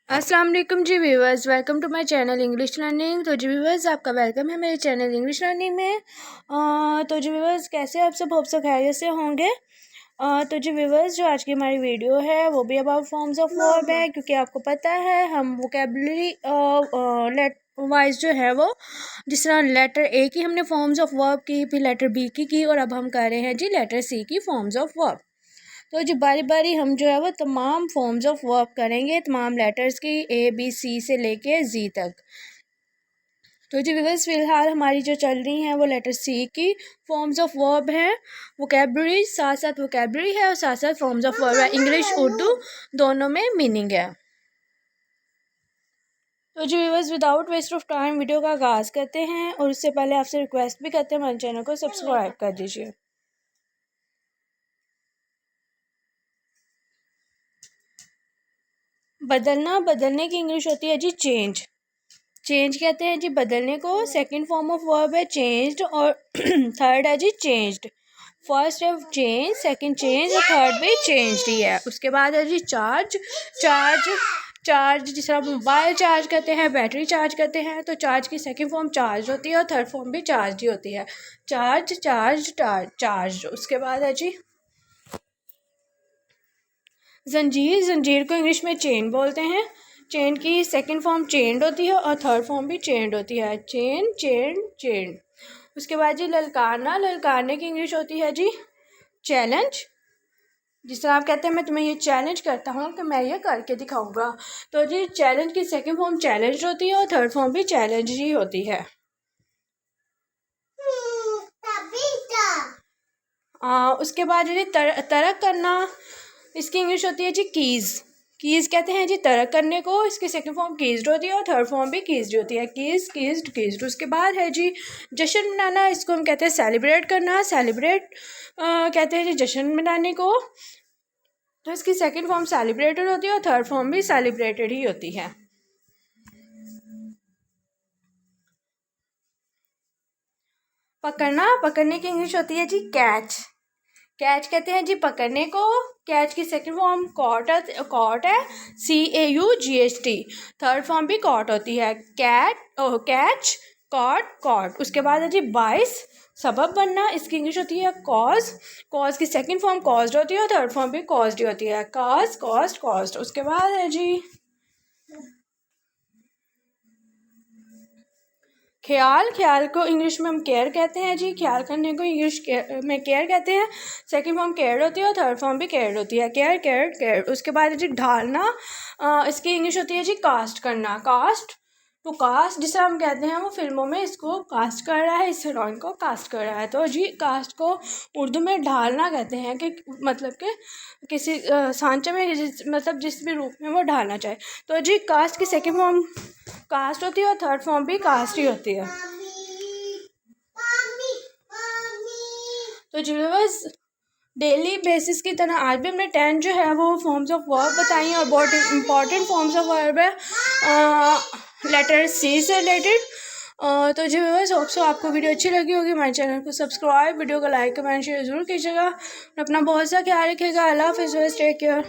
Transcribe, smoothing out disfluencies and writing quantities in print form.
अस्सलाम वालेकुम जी viewers, welcome to my channel English learning. तो जी व्यूवर्स, आपका वेलकम है मेरे चैनल इंग्लिश लर्निंग में। तो जी व्यूवर्स, कैसे आप सब होप से खैरियत से होंगे। तो जी व्यूवर्स, जो आज की हमारी वीडियो है वो भी अबाउट फॉर्म्स ऑफ वर्ब है, क्योंकि आपको पता है हम वोकेबलरी लेट वाइज जो है वो, जिस तरह लेटर ए की हमने फॉर्म्स ऑफ वर्ब की, फिर लेटर बी की और अब हम कर रहे हैं जी लेटर सी की फॉर्म्स ऑफ वर्ब। तो जी बारी बारी हम जो है वो तमाम फॉर्म्स ऑफ वर्ब करेंगे, तमाम लेटर्स की, ए बी सी से लेके जी तक। तो जी व्यूअर्स, फ़िलहाल हमारी जो चल रही हैं वो लेटर सी की फॉर्म्स ऑफ वर्ब हैं। वोकेबलरी साथ साथ वोकेबलरी है और साथ साथ फॉर्म्स ऑफ वर्ब है, इंग्लिश उर्दू दोनों में मीनिंग है। तो जी viewers, without waste of time video का आगाज़ करते हैं, और उससे पहले आपसे रिक्वेस्ट भी करते हैं हमारे चैनल को सब्सक्राइब कर दीजिए। बदलना, बदलने की इंग्लिश होती है जी चेंज। चेंज कहते हैं जी बदलने को। सेकंड फॉर्म ऑफ वर्ब है चेंज्ड, और थर्ड है जी चेंज्ड। फर्स्ट है चेंज, सेकंड चेंज और थर्ड भी चेंज्ड ही है। उसके बाद है जी चार्ज। चार्ज, चार्ज जिस तरह मोबाइल चार्ज करते हैं, बैटरी चार्ज करते हैं, तो चार्ज की सेकंड फॉर्म चार्ज होती है और थर्ड फॉर्म भी चार्ज ही होती है। Charge, charge, charge. उसके बाद है जी जंजीर। जंजीर को इंग्लिश में चेन बोलते हैं। चेन की सेकंड फॉर्म चेंड होती है और थर्ड फॉर्म भी चेंड होती है। Chain, chain, chain. उसके बाद जी ललकारना। ललकारने की इंग्लिश होती है जी चैलेंज। जिस तरह आप कहते हैं मैं तुम्हें ये चैलेंज करता हूँ कि मैं ये करके दिखाऊंगा, तो जी चैलेंज की सेकंड फॉर्म चैलेंज होती है और थर्ड फॉर्म भी चैलेंज ही होती है। उसके बाद जी तरक करना, इसकी इंग्लिश होती है जी कीज़। कीज़ कहते हैं जी तरक करने को। इसकी सेकंड फॉर्म कीज्ड होती है और थर्ड फॉर्म भी कीज्ड होती है। कीज़, कीज्ड, कीज्ड। उसके बाद है जी जश्न मनाना, इसको हम कहते हैं सेलिब्रेट करना। सेलिब्रेट कहते हैं जी जश्न मनाने को। तो इसकी सेकंड फॉर्म सेलिब्रेटेड होती है और थर्ड फॉर्म भी सेलिब्रेटेड ही होती है। पकड़ना, पकड़ने की इंग्लिश होती है जी कैच। कैच कहते हैं जी पकड़ने को। कैच की सेकंड फॉर्म कॉट है, CAUGHT। थर्ड फॉर्म भी कॉट होती है, कैच, कॉट, कॉट। उसके बाद है जी बाइस, सबब बनना। इसकी इंग्लिश होती है कॉज। कॉज की सेकंड फॉर्म कॉज्ड होती है और थर्ड फॉर्म भी कॉज्ड होती है, कॉज, कॉस्ट, कॉस्ट। उसके बाद है जी ख्याल। ख्याल को इंग्लिश में हम केयर कहते हैं जी। ख्याल करने को इंग्लिश में केयर कहते हैं। सेकंड फॉर्म केयर होती है और थर्ड फॉर्म भी केयर होती है, केयर, केयर, केयर। उसके बाद है जी ढालना। इसकी इंग्लिश होती है जी कास्ट करना। कास्ट, टू कास्ट, जिसे हम कहते हैं वो फिल्मों में इसको कास्ट कर रहा है, इस हीरोइन को कास्ट कर रहा है, तो जी कास्ट को उर्दू में ढालना कहते हैं, कि मतलब कि किसी सांचे में मतलब जिस भी रूप में वो ढालना चाहे। तो जी कास्ट की सेकंड फॉर्म कास्ट होती है और थर्ड फॉर्म भी कास्ट ही होती है। तो जी बस डेली बेसिस की तरह आज भी हमने 10 जो है वो फॉर्म्स ऑफ वर्ब बताई हैं, और बहुत इंपॉर्टेंट फॉर्म्स ऑफ वर्ब है लेटर सी से रिलेटेड। तो जी बस होप सो आपको वीडियो अच्छी लगी होगी। हमारे चैनल को सब्सक्राइब, वीडियो को लाइक, कमेंट, शेयर ज़रूर कीजिएगा। अपना बहुत सा ख्याल रखिएगा। अल्लाह हाफ़िज़, टेक केयर।